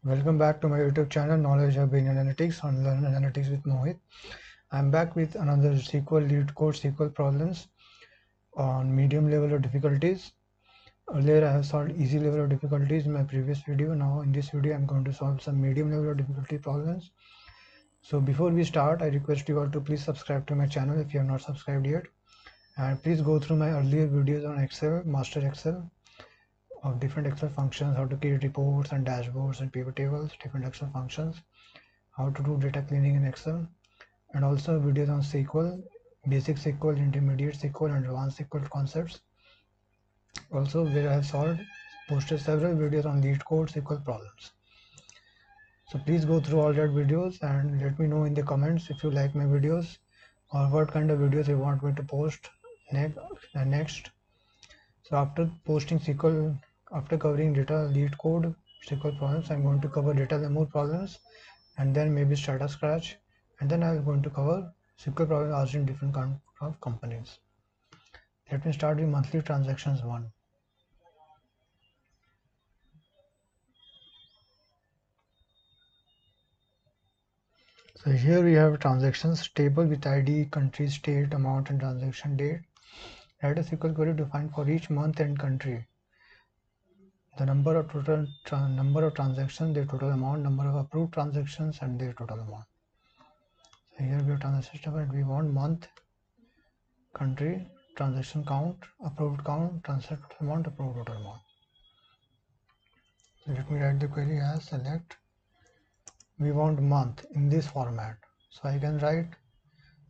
Welcome back to my YouTube channel Knowledge Hub in Analytics on Learn Analytics with Mohit. I'm back with another SQL LEETCODE SQL problems on medium level of difficulties. Earlier I have solved easy level of difficulties in my previous video. Now in this video I'm going to solve some medium level of difficulty problems. So before we start, I request you all to please subscribe to my channel if you have not subscribed yet. And please go through my earlier videos on Excel, Master Excel, of different Excel functions, how to create reports and dashboards and pivot tables, different Excel functions, how to do data cleaning in Excel, and also videos on SQL, basic SQL, intermediate SQL, and advanced SQL concepts. Also, where I have posted several videos on LeetCode SQL problems. So please go through all that videos and let me know in the comments if you like my videos or what kind of videos you want me to post next. So after posting SQL, after covering data LeetCode SQL problems, I'm going to cover data memo problems and then maybe start a scratch, and then I'm going to cover SQL problems asked in different kind of companies. Let me start with monthly transactions 1. So here we have transactions table with ID, country, state, amount, and transaction date. Write a SQL query to find for each month and country the number of transactions, their total amount, number of approved transactions, and their total amount. So here we have transaction table. We want month, country, transaction count, approved count, transaction amount, approved total amount. So let me write the query as select. We want month in this format. So I can write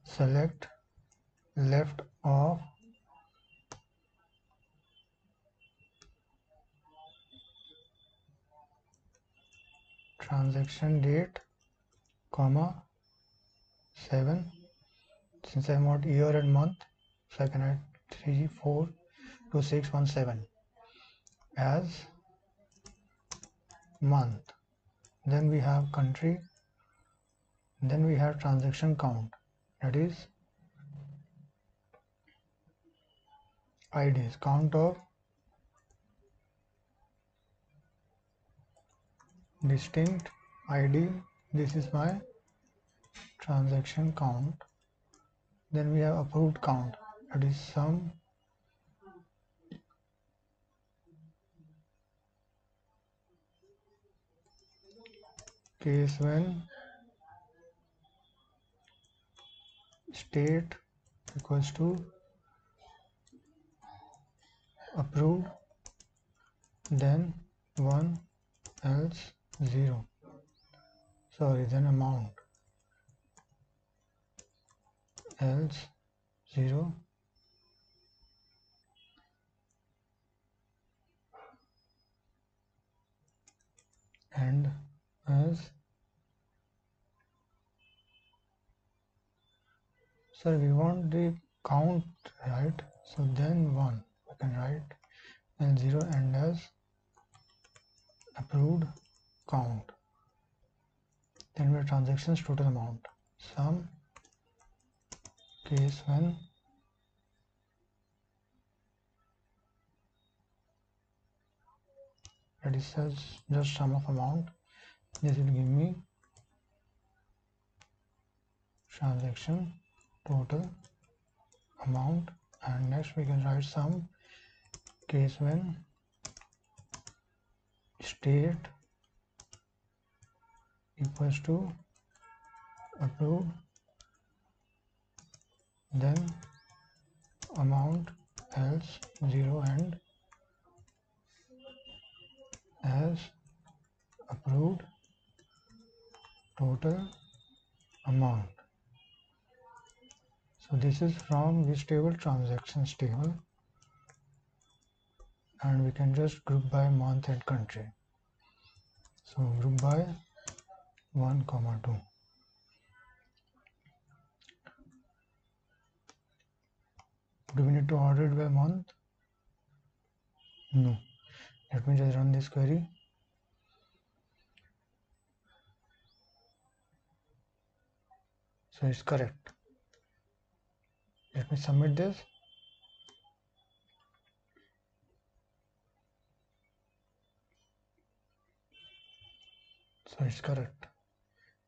select left of transaction date, comma 7. Since I want year and month, so I can write 342617 as month. Then we have country, then we have transaction count, that is IDs, count of distinct ID. This is my transaction count. Then we have approved count, that is sum case when state equals to approved, then 1 else 0. Then amount else 0 and as we want the count, right? So then 1 we can write, and 0 and as approved count. Then we have transactions total amount, sum case when that is just sum of amount. This will give me transaction total amount, and next we can write sum case when state equals to approved, then amount else 0 and as approved total amount. So this is from which table? Transactions table, and we can just group by month and country. So group by 1, 2. Do we need to order it by month? No. Let me just run this query. So it's correct. Let me submit this. So it's correct.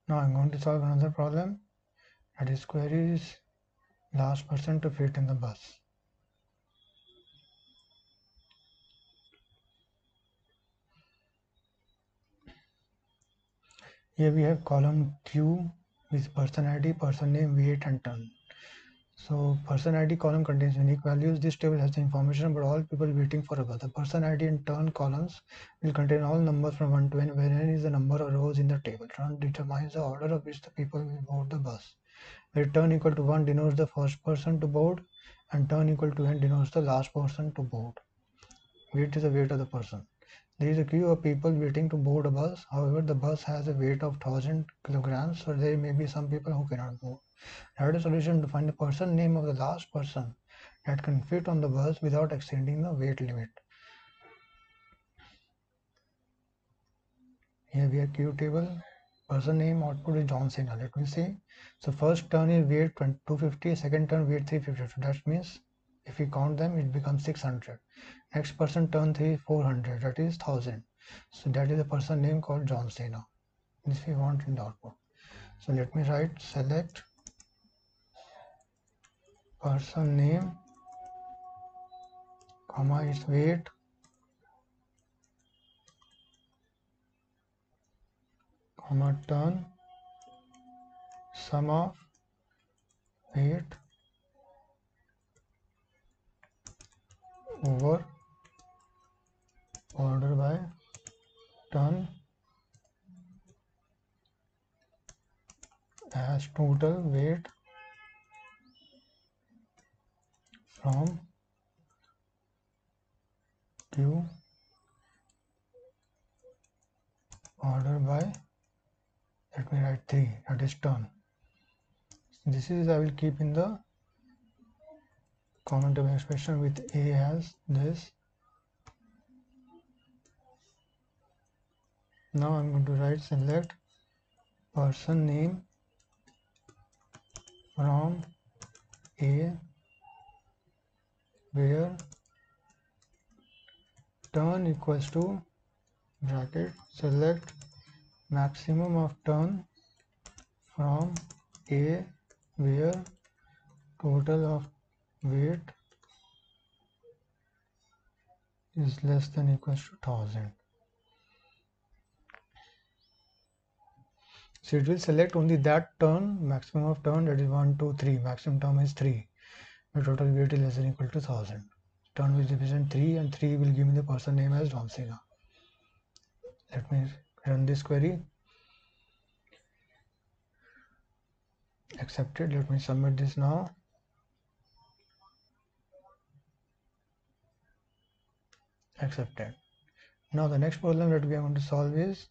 Now I'm going to solve another problem, that is queries last person to fit in the bus. Here we have column Q with person ID, person name, weight and turn. So person ID column contains unique values. This table has the information about all people waiting for a bus. The person ID and turn columns will contain all numbers from 1 to n, where n is the number of rows in the table. Turn determines the order of which the people will board the bus. Where turn equal to 1 denotes the first person to board, and turn equal to n denotes the last person to board. Weight is the weight of the person. There is a queue of people waiting to board a bus. However, the bus has a weight of 1000 kilograms, so there may be some people who cannot board. Write a solution to find the person name of the last person that can fit on the bus without exceeding the weight limit. Here we have queue table. Person name output is John Cena. Let me see. So first turn is weight 250, second turn weight 350. So that means if we count them, it becomes 600. Next person turn 3 400. That is 1000. So that is a person name called John Cena. This we want in the output. So let me write select person name, comma is weight, comma turn, sum of weight over order by turn as total weight from Q order by, let me write 3, that is turn. This is I will keep in the common table expression with A as this. Now I'm going to write select person name from A where turn equals to bracket select maximum of turn from A where total of weight is less than equals to 1000. So it will select only that turn, maximum of turn, that is 1, 2, 3. Maximum term is 3. The total weight is less than equal to 1000. Turn will represent 3 and 3 will give me the person name as John Cena. Let me run this query. Accepted. Let me submit this now. Accepted. Now the next problem that we are going to solve is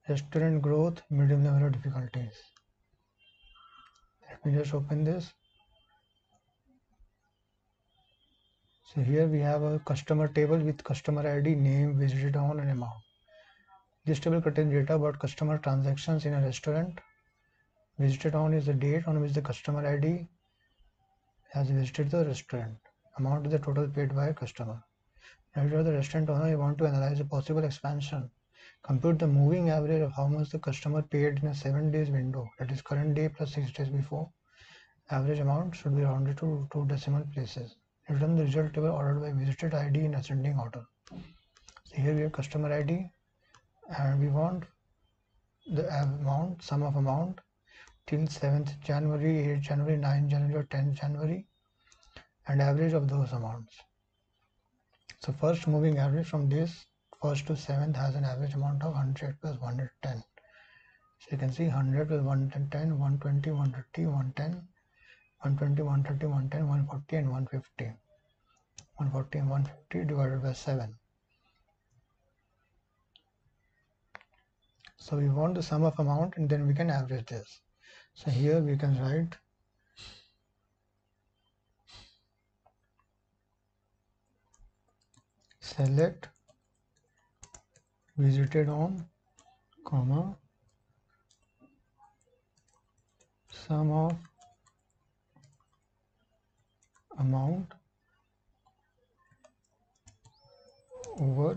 restaurant growth, medium level of difficulties. Let me just open this. So here we have a customer table with customer ID, name, visited on and amount. This table contains data about customer transactions in a restaurant. Visited on is the date on which the customer ID has visited the restaurant. Amount is the total paid by a customer. Now if you are the restaurant owner, you want to analyze a possible expansion. Compute the moving average of how much the customer paid in a 7 days window, that is current day plus 6 days before. Average amount should be rounded to 2 decimal places. Return the result table ordered by visited ID in ascending order. So here we have customer ID and we want the amount, sum of amount till 7th January, 8th January, 9th January or 10th January and average of those amounts. So first moving average from this 1st to 7th has an average amount of 100 plus 110. So you can see 100 plus 110, 120, 130, 110, 120, 130, 110, 140 and 150. 140 and 150 divided by 7. So we want the sum of amount and then we can average this. So here we can write select visited on, comma, sum of amount over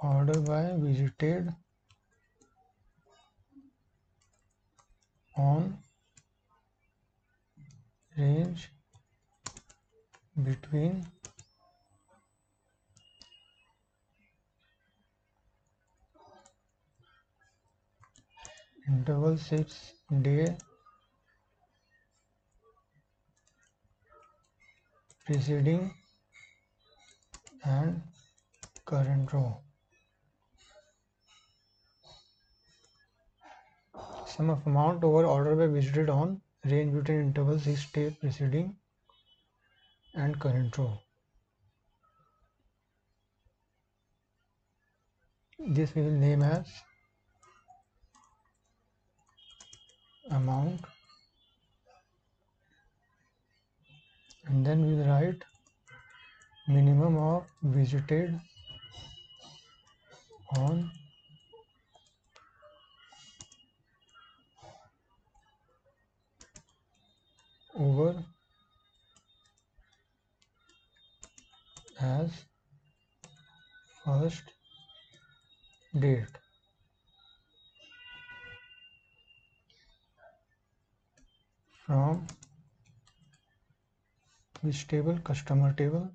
order by visited on range between interval 6-day preceding and current row. Sum of amount over order by visited on range between interval 6-day preceding and current row. This we will name as amount, and then we will write minimum of visited on over as first date. From which table? Customer table.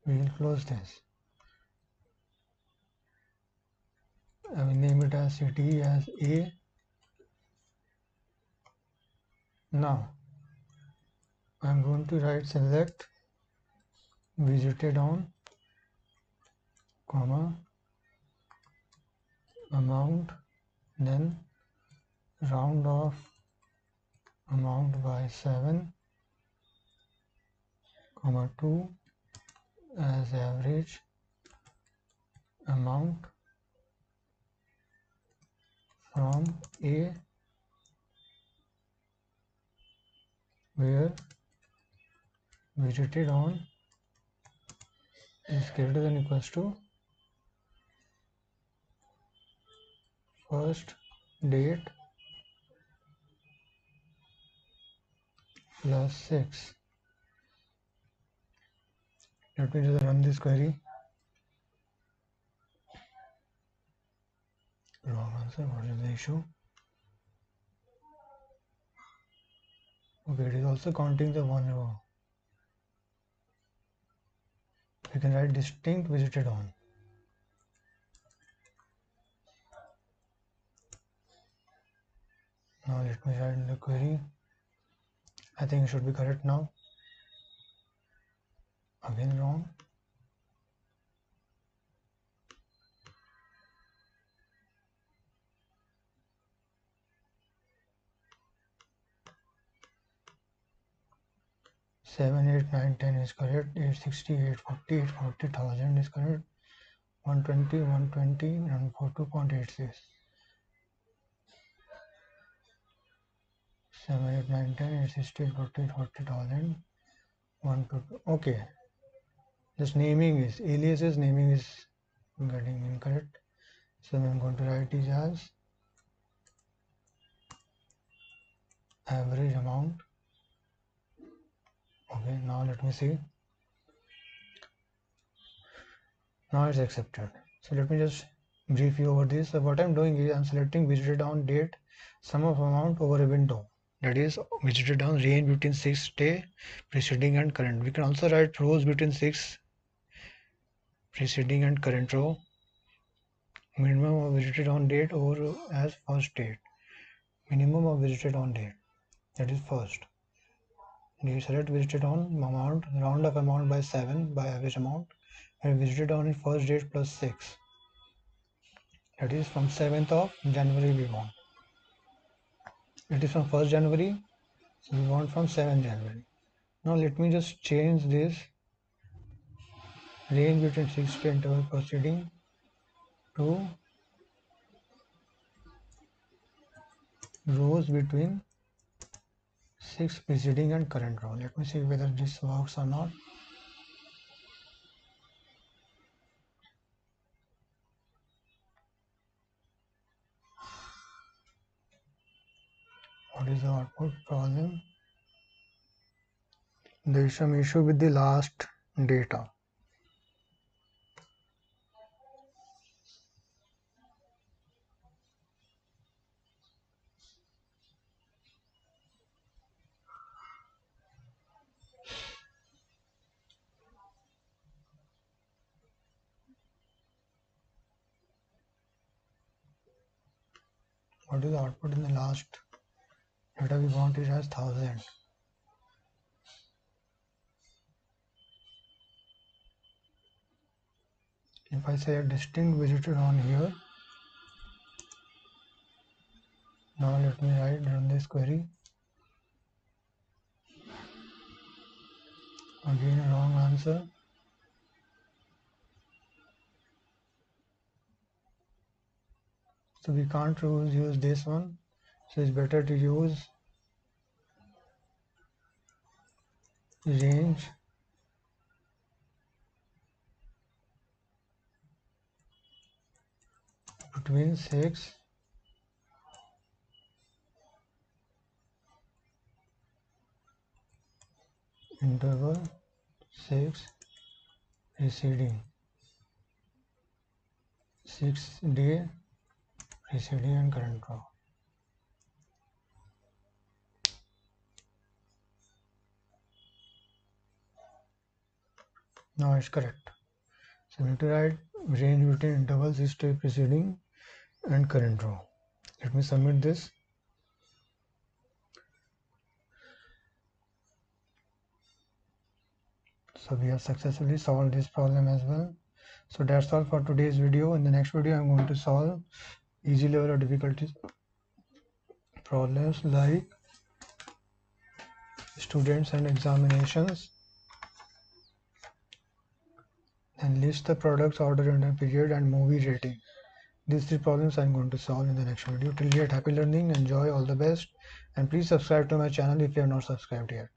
We will close this. I will name it as city as A. Now I am going to write select visited on, comma, amount, then round off amount by 7, comma 2 as average amount from A, where visited on is greater than or equals to first date plus 6. Let me just run this query. Wrong answer. What is the issue? Okay, it is also counting the one row. We can write distinct visited on. Now let me write the query. I think it should be correct now. Again wrong. Seven, 8, 9, 10 is correct. 860, 840, 840,000 is correct. 120, 120, and 42.86. 7, 8, 9, 10, 860, 840, 40,000. 122. Okay. This naming is aliases naming is getting incorrect. So I'm going to write it as average amount. Okay, now let me see. Now it's accepted. So let me just brief you over this. So what I'm doing is I'm selecting visited on date, sum of amount over a window. That is visited on range between 6-day preceding and current. We can also write rows between 6 preceding and current row. Minimum of visited on date over as first date. Minimum of visited on date. That is first. You select visited on amount, round of amount by 7 by average amount, and visited on in first date plus 6. That is from 7th of January we want. It is from 1st January, so we want from 7th January. Now let me just change this range between 6 interval proceeding to rows between 6 preceding and current row. Let me see whether this works or not. What is the output problem? There is some issue with the last data. What is the output in the last data we want? It has 1000. If I say a distinct visitor on here, now let me run this query. Again a wrong answer. So we can't use this one. So it's better to use range between 6 interval 6 preceding 6-day preceding and current row. Now it's correct. So we need to write range between interval 6-day preceding and current row. Let me submit this. So we have successfully solved this problem as well. So that's all for today's video. In the next video I'm going to solve easy level of difficulties problems like students and examinations, and list the products order in a period and movie rating. These 3 problems I'm going to solve in the next video. Till yet, happy learning, enjoy, all the best, and please subscribe to my channel if you have not subscribed yet.